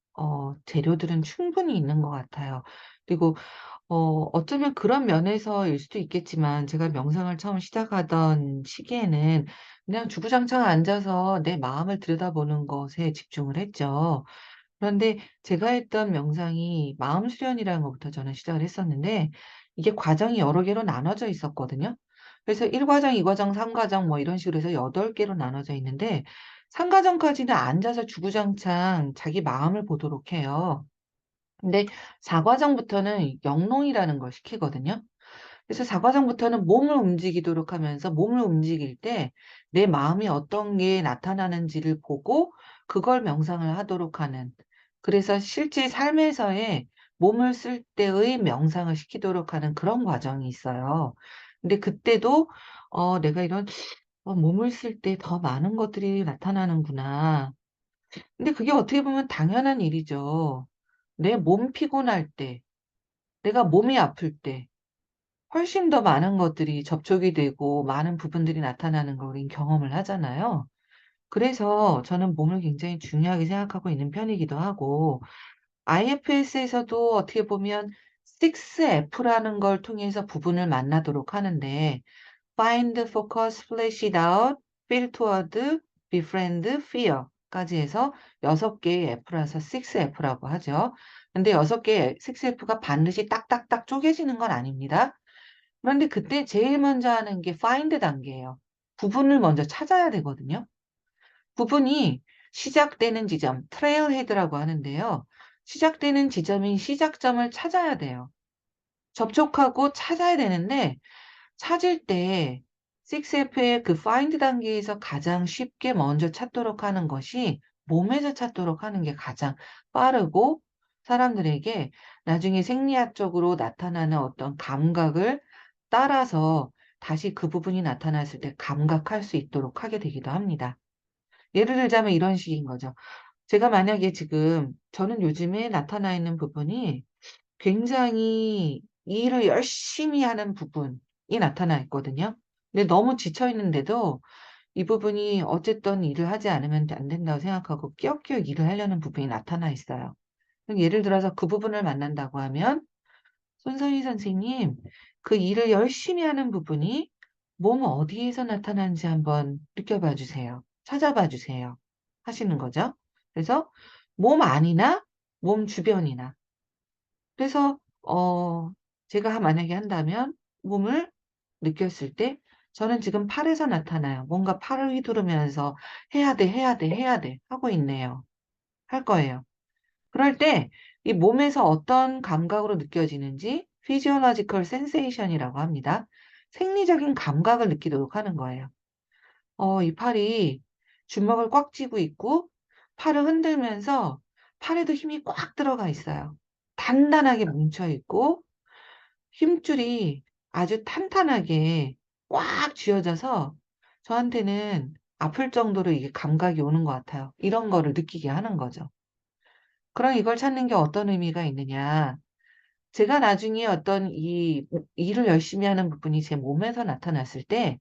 재료들은 충분히 있는 것 같아요. 그리고 어쩌면 그런 면에서일 수도 있겠지만 제가 명상을 처음 시작하던 시기에는 그냥 주구장창 앉아서 내 마음을 들여다보는 것에 집중을 했죠. 그런데 제가 했던 명상이 마음 수련이라는 것부터 저는 시작을 했었는데 이게 과정이 여러 개로 나눠져 있었거든요. 그래서 1 과정, 2 과정, 3 과정 뭐 이런 식으로 해서 8 개로 나눠져 있는데 3 과정까지는 앉아서 주구장창 자기 마음을 보도록 해요. 근데 4 과정부터는 영롱이라는 걸 시키거든요. 그래서 4 과정부터는 몸을 움직이도록 하면서 몸을 움직일 때 내 마음이 어떤 게 나타나는지를 보고 그걸 명상을 하도록 하는, 그래서 실제 삶에서의 몸을 쓸 때의 명상을 시키도록 하는 그런 과정이 있어요. 근데 그때도 '내가 이런 몸을 쓸 때 더 많은 것들이 나타나는구나.' 근데 그게 어떻게 보면 당연한 일이죠. 내 몸 피곤할 때, 내가 몸이 아플 때 훨씬 더 많은 것들이 접촉이 되고 많은 부분들이 나타나는 걸 우린 경험을 하잖아요. 그래서 저는 몸을 굉장히 중요하게 생각하고 있는 편이기도 하고 IFS에서도 어떻게 보면 6F라는 걸 통해서 부분을 만나도록 하는데 Find, Focus, Flesh it out, Feel toward, Befriend, Fear 까지 해서 6 개의 F라서 6F라고 하죠. 근데 6 개의 6F가 반드시 딱딱딱 쪼개지는 건 아닙니다. 그런데 그때 제일 먼저 하는 게 find 단계예요. 부분을 먼저 찾아야 되거든요. 부분이 시작되는 지점, 트레일 헤드라고 하는데요. 시작되는 지점인 시작점을 찾아야 돼요. 접촉하고 찾아야 되는데 찾을 때 6F의 그 find 단계에서 가장 쉽게 먼저 찾도록 하는 것이 몸에서 찾도록 하는 게 가장 빠르고 사람들에게 나중에 생리학적으로 나타나는 어떤 감각을 따라서 다시 그 부분이 나타났을 때 감각할 수 있도록 하게 되기도 합니다. 예를 들자면 이런 식인 거죠. 제가 만약에 지금 저는 요즘에 나타나 있는 부분이 굉장히 일을 열심히 하는 부분이 나타나 있거든요. 근데 너무 지쳐 있는데도 이 부분이 어쨌든 일을 하지 않으면 안 된다고 생각하고 끼역끼역 일을 하려는 부분이 나타나 있어요. 그럼 예를 들어서 그 부분을 만난다고 하면 "손선희 선생님, 그 일을 열심히 하는 부분이 몸 어디에서 나타나는지 한번 느껴봐 주세요. 찾아봐 주세요." 하시는 거죠. 그래서 몸 안이나 몸 주변이나. 그래서 제가 만약에 한다면 몸을 느꼈을 때 저는 지금 팔에서 나타나요. 뭔가 팔을 휘두르면서 '해야 돼, 해야 돼, 해야 돼.' 하고 있네요. 할 거예요. 그럴 때 이 몸에서 어떤 감각으로 느껴지는지 physiological sensation이라고 합니다. 생리적인 감각을 느끼도록 하는 거예요. 이 팔이 주먹을 꽉 쥐고 있고 팔을 흔들면서 팔에도 힘이 꽉 들어가 있어요. 단단하게 뭉쳐 있고 힘줄이 아주 탄탄하게 꽉 쥐어져서 저한테는 아플 정도로 이게 감각이 오는 것 같아요. 이런 거를 느끼게 하는 거죠. 그럼 이걸 찾는 게 어떤 의미가 있느냐. 제가 나중에 어떤 이 일을 열심히 하는 부분이 제 몸에서 나타났을 때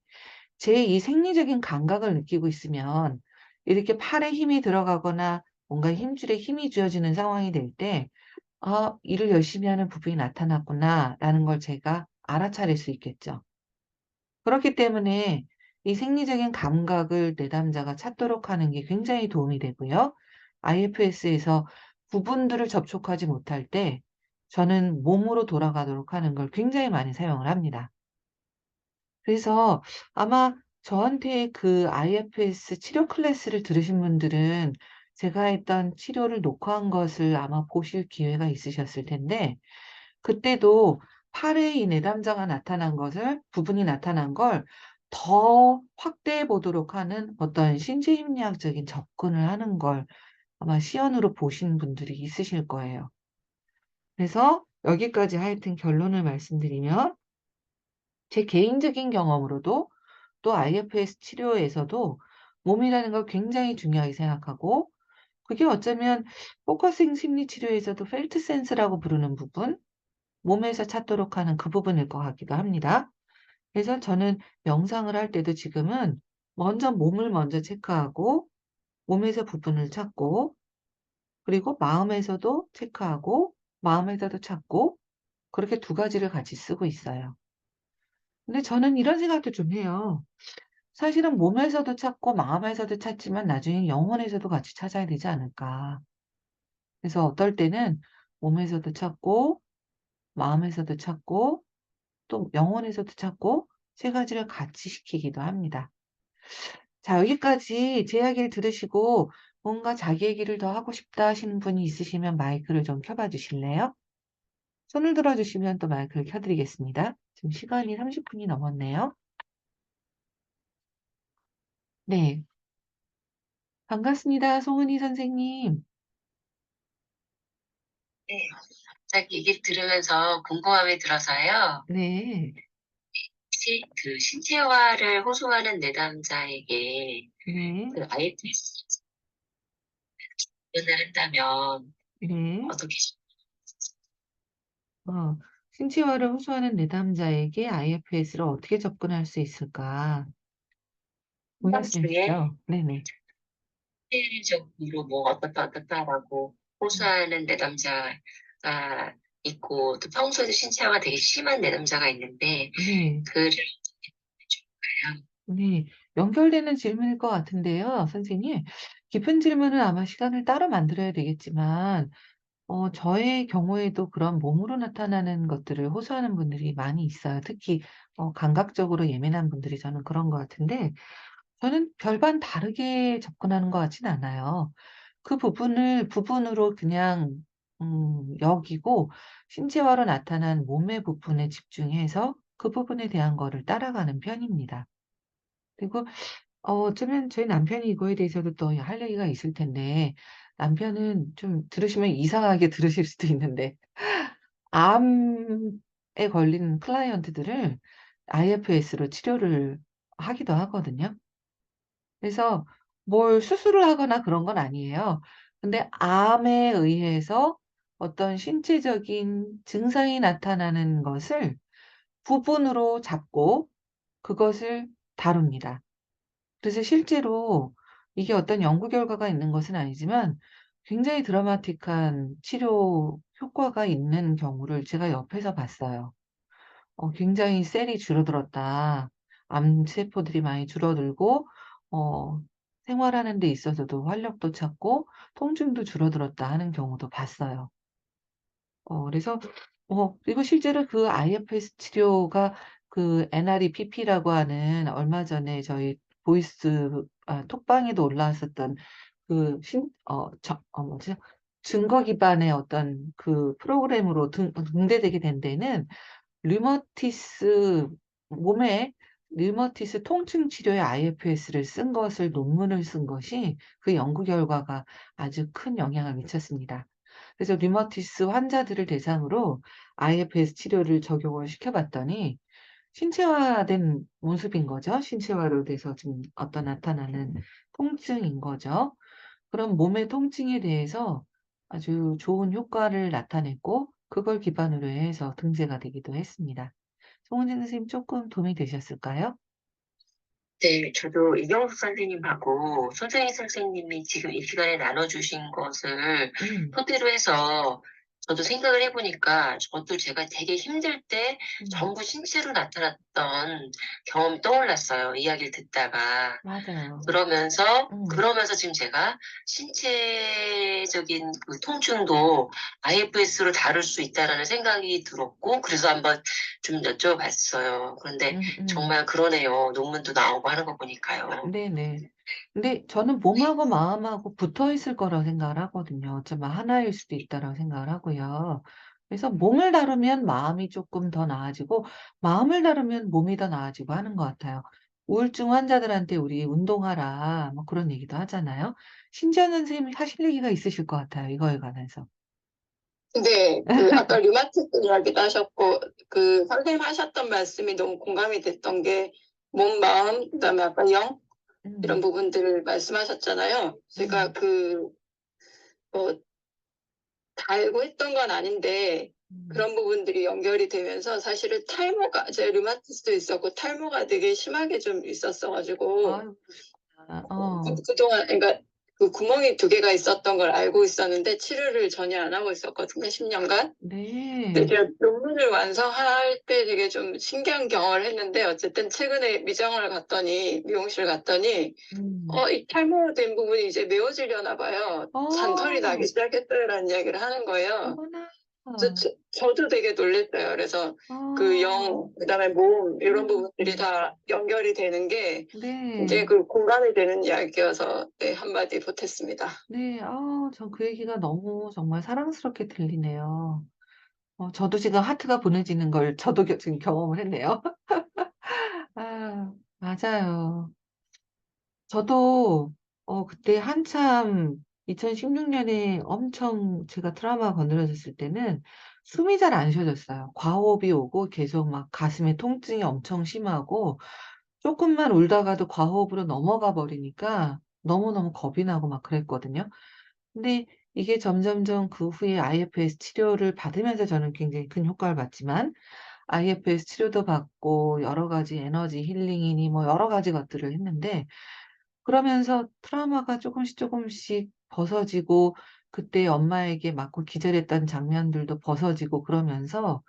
제 이 생리적인 감각을 느끼고 있으면 이렇게 팔에 힘이 들어가거나 뭔가 힘줄에 힘이 쥐어지는 상황이 될 때 '아 일을 열심히 하는 부분이 나타났구나.'라는 걸 제가 알아차릴 수 있겠죠. 그렇기 때문에 이 생리적인 감각을 내담자가 찾도록 하는 게 굉장히 도움이 되고요. IFS에서 부분들을 접촉하지 못할 때 저는 몸으로 돌아가도록 하는 걸 굉장히 많이 사용을 합니다. 그래서 아마 저한테 그 IFS 치료 클래스를 들으신 분들은 제가 했던 치료를 녹화한 것을 아마 보실 기회가 있으셨을 텐데 그때도 팔에 이 내담자가 나타난 것을 부분이 나타난 걸 더 확대해 보도록 하는 어떤 신체 심리학적인 접근을 하는 걸 아마 시연으로 보신 분들이 있으실 거예요. 그래서 여기까지 하여튼 결론을 말씀드리면 제 개인적인 경험으로도 또 IFS 치료에서도 몸이라는 걸 굉장히 중요하게 생각하고 그게 어쩌면 포커싱 심리 치료에서도 펠트 센스라고 부르는 부분, 몸에서 찾도록 하는 그 부분일 것 같기도 합니다. 그래서 저는 명상을 할 때도 지금은 먼저 몸을 먼저 체크하고 몸에서 부분을 찾고 그리고 마음에서도 체크하고 마음에서도 찾고 그렇게 두 가지를 같이 쓰고 있어요. 근데 저는 이런 생각도 좀 해요. 사실은 몸에서도 찾고 마음에서도 찾지만 나중에 영혼에서도 같이 찾아야 되지 않을까. 그래서 어떨 때는 몸에서도 찾고 마음에서도 찾고 또 영혼에서도 찾고 세 가지를 같이 시키기도 합니다. 자, 여기까지 제 이야기를 들으시고 뭔가 자기 얘기를 더 하고 싶다 하시는 분이 있으시면 마이크를 좀 켜봐 주실래요? 손을 들어 주시면 또 마이크를 켜 드리겠습니다. 지금 시간이 30분이 넘었네요. 네. 반갑습니다. 송은희 선생님. 네. 갑자기 얘기를 들으면서 궁금함이 들어서요. 네. 그 신체화를 호소하는 내담자에게 네. 그 IFS 접근을 한다면 네. 어떻게 어, 신체화를 호소하는 내담자에게 IFS를 어떻게 접근할 수 있을까? 그 상담 중에 말씀이시죠? 네네. 실질적으로 뭐 어떻다라고 호소하는 내담자가 있고 또 평소에도 신체화가 되게 심한 내담자가 있는데 네. 그를 해줄까요? 네. 연결되는 질문일 것 같은데요, 선생님. 깊은 질문은 아마 시간을 따로 만들어야 되겠지만, 저의 경우에도 그런 몸으로 나타나는 것들을 호소하는 분들이 많이 있어요. 특히, 감각적으로 예민한 분들이 저는 그런 것 같은데, 저는 별반 다르게 접근하는 것 같진 않아요. 그 부분을 부분으로 그냥 여기고 신체화로 나타난 몸의 부분에 집중해서 그 부분에 대한 거를 따라가는 편입니다. 그리고 어쩌면 저희 남편이 이거에 대해서도 또 할 얘기가 있을 텐데 남편은 좀 들으시면 이상하게 들으실 수도 있는데 암에 걸린 클라이언트들을 IFS로 치료를 하기도 하거든요. 그래서 뭘 수술을 하거나 그런 건 아니에요. 근데 암에 의해서 어떤 신체적인 증상이 나타나는 것을 부분으로 잡고 그것을 다룹니다. 그래서 실제로 이게 어떤 연구 결과가 있는 것은 아니지만 굉장히 드라마틱한 치료 효과가 있는 경우를 제가 옆에서 봤어요. 굉장히 셀이 줄어들었다. 암세포들이 많이 줄어들고 어 생활하는 데 있어서도 활력도 찾고 통증도 줄어들었다 하는 경우도 봤어요. 그래서 그리고 실제로 그 IFS 치료가 그 NREPP라고 하는 얼마 전에 저희 톡방에도 올라왔었던 그 뭐지? 증거 기반의 어떤 그 프로그램으로 등재되게 된 데는 류머티스 몸에 류머티스 통증 치료에 IFS를 쓴 것을 논문을 쓴 것이 그 연구 결과가 아주 큰 영향을 미쳤습니다. 그래서 류머티스 환자들을 대상으로 IFS 치료를 적용을 시켜 봤더니 신체화된 모습인 거죠. 신체화로 돼서 지금 어떤 나타나는 통증인 거죠. 그런 몸의 통증에 대해서 아주 좋은 효과를 나타냈고 그걸 기반으로 해서 등재가 되기도 했습니다. 송은진 선생님 쪼끔 도움이 되셨을까요? 네, 저도 이경숙 선생님하고 손정희 선생님이 지금 이 시간에 나눠주신 것을 음. 토대로 해서 저도 생각을 해보니까 저도 제가 되게 힘들 때 음. 전부 신체로 나타났던 경험이 떠올랐어요. 이야기를 듣다가. 맞아요. 음. 그러면서 지금 제가 신체적인 그 통증도 IFS로 다룰 수 있다라는 생각이 들었고, 그래서 한번 좀 여쭤봤어요. 그런데 음음. 정말 그러네요. 논문도 나오고 하는 거 보니까요. 네네. 근데 저는 몸하고 마음하고 붙어 있을 거라고 생각을 하거든요. 어쩌면 하나일 수도 있다라고 생각을 하고요. 그래서 몸을 다루면 마음이 쪼끔 더 나아지고 마음을 다루면 몸이 더 나아지고 하는 것 같아요. 우울증 환자들한테 우리 "운동하라." 뭐 그런 얘기도 하잖아요. 신지연 선생님이 하실 얘기가 있으실 것 같아요, 이거에 관해서. 근데 그 아까 류마티스 이야기도 하셨고 그 선생님 하셨던 말씀이 너무 공감이 됐던 게 몸, 마음, 그다음에 아까 영 이런 음, 부분들을 말씀하셨잖아요. 제가 음, 뭐, 다 알고 했던 건 아닌데, 음. 그런 부분들이 연결이 되면서 사실은 탈모가, 제 류마티스도 있었고, 탈모가 되게 심하게 좀 있었어가지고, 아유, 그러시구나. 그동안, 그러니까 그 구멍이 2개가 있었던 걸 알고 있었는데, 치료를 전혀 안 하고 있었거든요, 10년간. 근데 네. 제가 논문을 완성할 때 되게 좀 신기한 경험을 했는데, 어쨌든 최근에 미용실 갔더니, 음. 이 탈모된 부분이 이제 메워지려나 봐요. 잔털이 나기 어, 시작했어요라는 이야기를 하는 거예요. 어머나. 그래서 저도 되게 놀랬어요. 그래서 그 어, 영, 그다음에 몸, 이런 부분들이 음. 다 연결이 되는 게 이제 네. 그 공감이 되는 이야기여서 네, 한마디 보탰습니다. 네. 전 그 얘기가 너무 정말 사랑스럽게 들리네요. 저도 지금 하트가 보내지는 걸 저도 지금 경험을 했네요. 맞아요. 저도 그때 한참 2016년에 엄청 제가 트라우마가 건드려졌을 때는 숨이 잘 안 쉬어졌어요. 과호흡이 오고 계속 막 가슴에 통증이 엄청 심하고 쪼끔만 울다가도 과호흡으로 넘어가 버리니까 너무너무 겁이 나고 막 그랬거든요. 근데 이게 점점점 그 후에 IFS 치료를 받으면서 저는 굉장히 큰 효과를 봤지만 IFS 치료도 받고 여러 가지 에너지 힐링이니 뭐 여러 가지 것들을 했는데 그러면서 트라우마가 쪼금씩 쪼금씩 벗어지고 그때 엄마에게 맞고 기절했던 장면들도 벗어지고 그러면서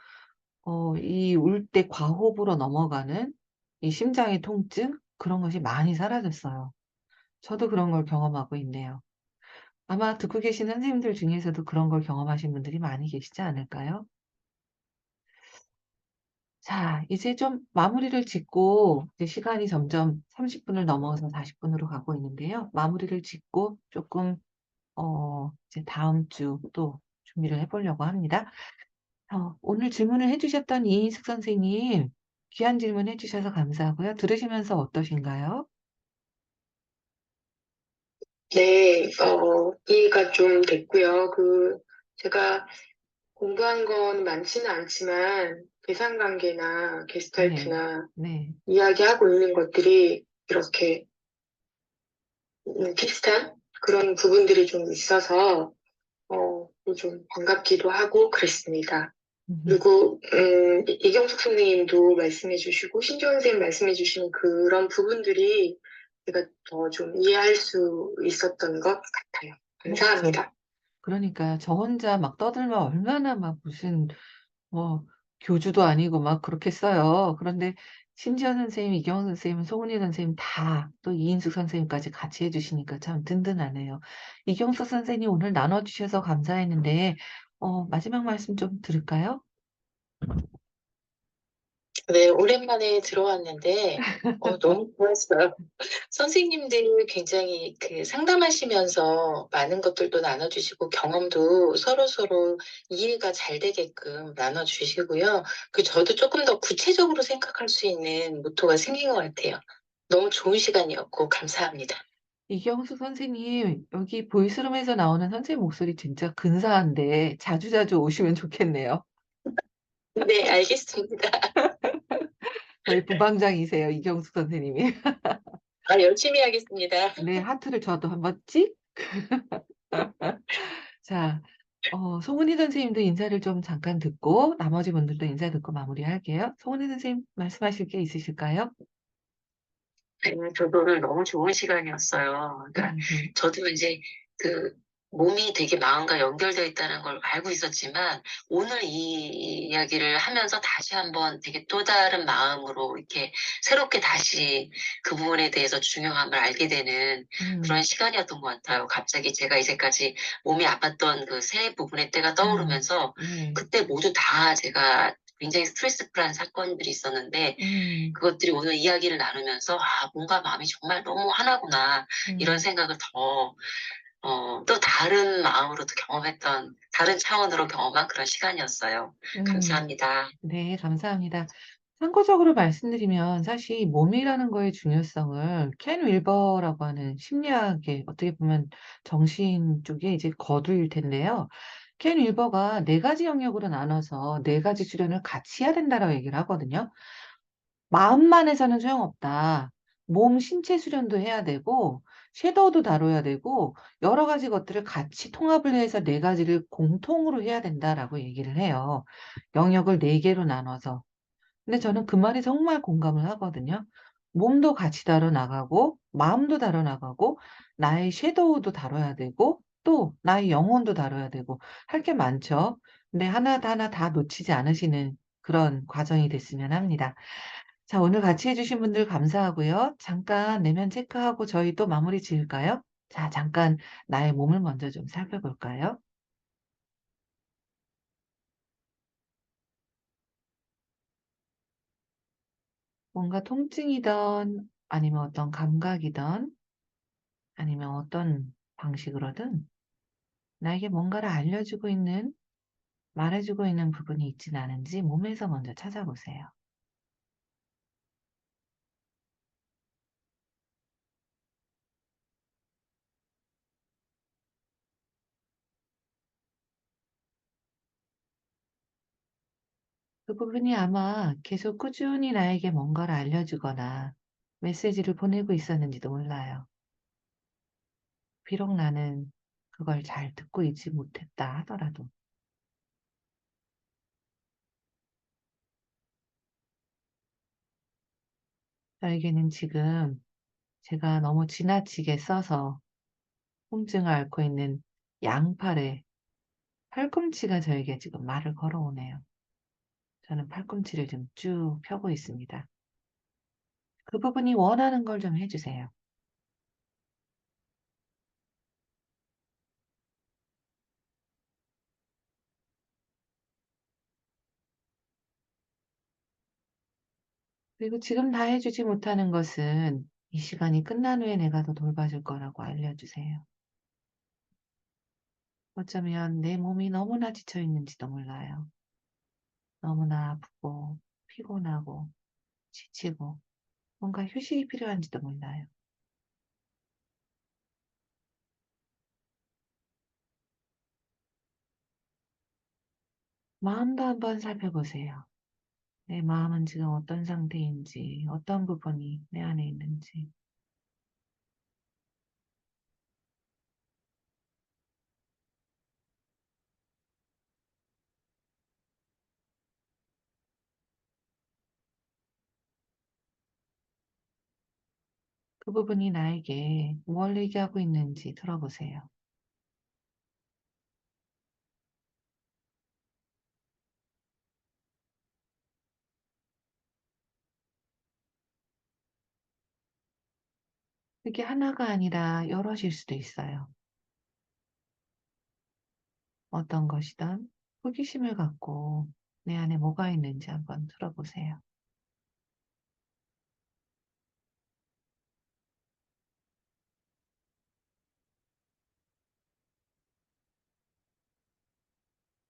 이 울 때 과호흡으로 넘어가는 이 심장의 통증 그런 것이 많이 사라졌어요. 저도 그런 걸 경험하고 있네요. 아마 듣고 계신 선생님들 중에서도 그런 걸 경험하신 분들이 많이 계시지 않을까요? 자, 이제 좀 마무리를 짓고 이제 시간이 점점 30 분을 넘어서 40 분으로 가고 있는데요. 마무리를 짓고 쪼끔 이제 다음 주 또 준비를 해 보려고 합니다. 오늘 질문을 해 주셨던 이인숙 선생님 귀한 질문 해 주셔서 감사하고요. 들으시면서 어떠신가요? 네, 이해가 좀 됐고요. 제가 공부한 건 많지는 않지만 대상관계나 네. 게스탈트나 네. 이야기하고 있는 것들이 이렇게 비슷한 그런 부분들이 좀 있어서 좀 반갑기도 하고 그랬습니다. 그리고 이경숙 선생님도 말씀해 주시고 신지원 선생님 말씀해 주시는 그런 부분들이 제가 더 좀 이해할 수 있었던 것 같아요. 그렇죠. 감사합니다. 그러니까요. 저 혼자 막 떠들면 얼마나 막 무슨 뭐 교주도 아니고 막 그렇겠어요. 그런데 신지연 선생님, 이경은 선생님, 송은희 선생님 다 또 이인숙 선생님까지 같이 해 주시니까 참 든든하네요. 이경숙 선생님 오늘 나눠 주셔서 감사했는데 마지막 말씀 좀 들을까요? 네, 오랜만에 들어왔는데, 너무 좋았어요. 선생님들 굉장히 그 상담하시면서 많은 것들도 나눠주시고 경험도 서로서로 이해가 잘 되게끔 나눠주시고요. 저도 조금 더 구체적으로 생각할 수 있는 모토가 생긴 것 같아요. 너무 좋은 시간이었고 감사합니다. 이경숙 선생님 여기 보이스룸에서 나오는 선생님 목소리 진짜 근사한데 자주자주 오시면 좋겠네요. 네, 알겠습니다. 저희 부방장이세요, 이경숙 선생님이. 열심히 하겠습니다. 네, 하트를 저도 한번 찍. 자, 송은희 선생님도 인사를 좀 잠깐 듣고 나머지 분들도 인사 듣고 마무리할게요. 송은희 선생님 말씀하실 게 있으실까요? 네, 저도 오늘 너무 좋은 시간이었어요. 그러니까 저도 이제 그 몸이 되게 마음과 연결되어 있다는 걸 알고 있었지만 오늘 이 이야기를 하면서 다시 한번 되게 또 다른 마음으로 이렇게 새롭게 다시 그 부분에 대해서 중요함을 알게 되는 그런 음, 시간이었던 것 같아요. 갑자기 제가 이제까지 몸이 아팠던 그 세 부분의 때가 떠오르면서 네, 그때 모두 다 제가 굉장히 스트레스풀한 사건들이 있었는데 음, 그것들이 오늘 이야기를 나누면서, 뭔가 마음이 정말 너무 하나구나, 이런 음, 생각을 또 다른 마음으로 또 경험했던, 다른 차원으로 경험한 그런 시간이었어요. 음. 감사합니다. 네, 감사합니다. 참고적으로 말씀드리면 사실 이 몸이라는 거의 중요성을 켄 윌버라고 하는 심리학의 어떻게 보면 정신 쪽에 이제 거두일 텐데요. 켄 윌버가 4가지 영역으로 나눠서 4가지 수련을 같이 해야 된다라고 얘기를 하거든요. 마음만 해서는 소용없다. 몸 신체 수련도 해야 되고 섀도우도 다뤄야 되고 여러 가지 것들을 같이 통합을 해서 4가지를 공통으로 해야 된다라고 얘기를 해요. 영역을 4개로 나눠서. 근데 저는 그 말이 정말 공감을 하거든요. 몸도 같이 다뤄 나가고 마음도 다뤄 나가고 나의 섀도우도 다뤄야 되고 또 나의 영혼도 다뤄야 되고 할 게 많죠. 근데 하나 다 놓치지 않으시는 그런 과정이 됐으면 합니다. 자, 오늘 같이 해주신 분들 감사하고요. 잠깐 내면 체크하고 저희 또 마무리 지을까요? 자, 잠깐 나의 몸을 먼저 좀 살펴볼까요? 뭔가 통증이든 아니면 어떤 감각이든 아니면 어떤 방식으로든 나에게 뭔가를 알려주고 있는, 말해주고 있는 부분이 있진 않은지 몸에서 먼저 찾아보세요. 그 부분이 아마 계속 꾸준히 나에게 뭔가를 알려주거나 메시지를 보내고 있었는지도 몰라요. 비록 나는 그걸 잘 듣고 있지 못했다 하더라도. 저에게는 지금 제가 너무 지나치게 써서 통증을 앓고 있는 양팔에 팔꿈치가 저에게 지금 말을 걸어오네요. 저는 팔꿈치를 좀 쭉 펴고 있습니다. 그 부분이 원하는 걸 좀 해주세요. 그리고 지금 다 해주지 못하는 것은 이 시간이 끝난 후에 내가 더 돌봐줄 거라고 알려주세요. 어쩌면 내 몸이 너무나 지쳐 있는지도 몰라요. 너무나 아프고 피곤하고 지치고 뭔가 휴식이 필요한지도 몰라요. 마음도 한번 살펴보세요. 내 마음은 지금 어떤 상태인지, 어떤 부분이 내 안에 있는지. 그 부분이 나에게 뭘 얘기하고 있는지 들어보세요. 그게 하나가 아니라 여럿일 수도 있어요. 어떤 것이든 호기심을 갖고 내 안에 뭐가 있는지 한번 들어보세요.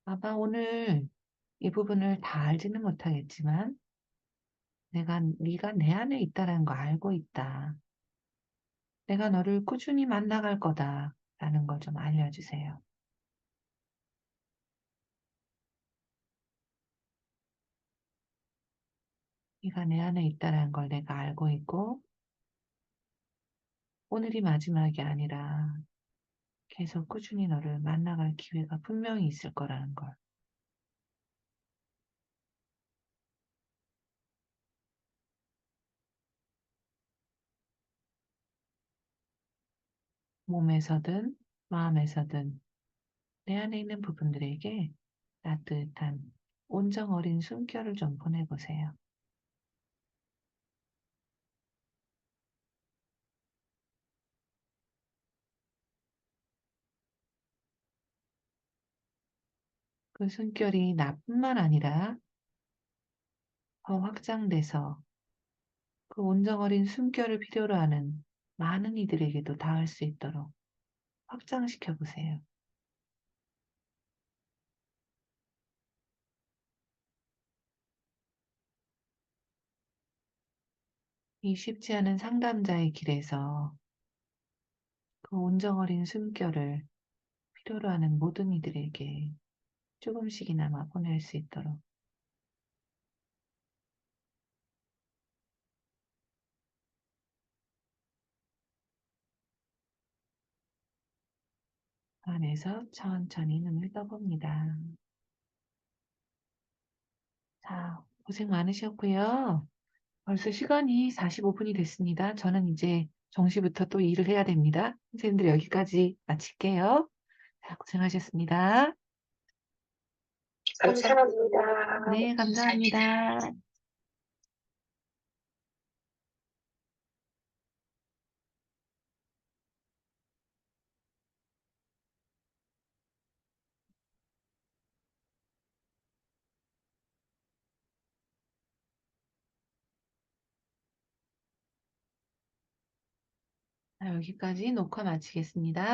아마 오늘 이 부분을 다 알지는 못하겠지만 네가 내 안에 있다는 거 알고 있다. 내가 너를 꾸준히 만나갈 거다라는 걸 좀 알려주세요. 네가 내 안에 있다는 걸 내가 알고 있고 오늘이 마지막이 아니라 계속 꾸준히 너를 만나갈 기회가 분명히 있을 거라는 걸. 몸에서든 마음에서든 내 안에 있는 부분들에게 따뜻한 온정 어린 숨결을 좀 보내보세요. 그 숨결이 나뿐만 아니라 더 확장돼서 그 온정 어린 숨결을 필요로 하는 많은 이들에게도 닿을 수 있도록 확장시켜 보세요. 이 쉽지 않은 상담자의 길에서 그 온정 어린 숨결을 필요로 하는 모든 이들에게 조금씩이나마 보낼 수 있도록 안에서 천천히 눈을 떠봅니다. 자, 고생 많으셨고요. 벌써 시간이 45분이 됐습니다. 저는 이제 정시부터 또 일을 해야 됩니다. 선생님들 여기까지 마칠게요. 자, 고생하셨습니다. 감사합니다. 네, 감사합니다. 자, 여기까지 녹화 마치겠습니다.